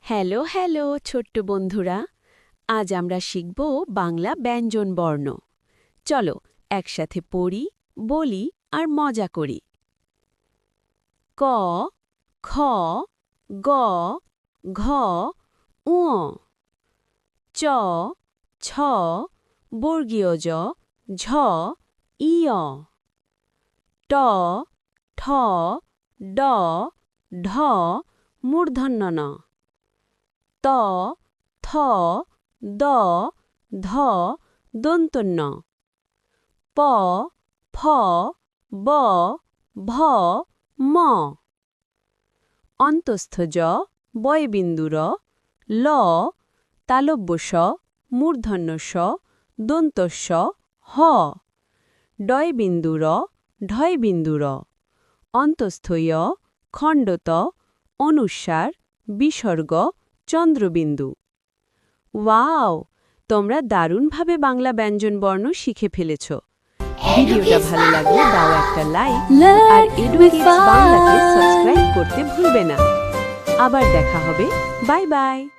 Hello hello ছোট্ট বন্ধুরা, আজ আমরা শিখব বাংলা ব্যঞ্জন বর্ণ। চলো একসাথে পড়ি, বলি আর মজা করি। ক, খ, গ, ঘ, ঙ, চ, ছ, বর্গীয় জ, ঝ, ইয়, ট, ঠ, ড, ঢ, মূর্ধন্য ণ, ত, থ, দ, ধ, দন্তন্য, প, ফ, ব, ভ, ম, অন্তস্থ জ, বয়বিন্দু র, ল, তালব্য শ, মূর্ধন্য ষ, দন্ত স, হ, ডয়বিন্দু র, ঢয়বিন্দু র, অন্তস্থ য়, খণ্ডত, অনুস্বার, বিসর্গ, চন্দ্রবিন্দু। ওয়াও, তোমরা দারুণভাবে বাংলা ব্যঞ্জনবর্ণ শিখে ফেলেছ। ভিডিওটা ভালো লাগলে দাও একটা লাইক আর এডুকেটস বাংলাকে সাবস্ক্রাইব করতে ভুলবে না। আবার দেখা হবে। Bye bye.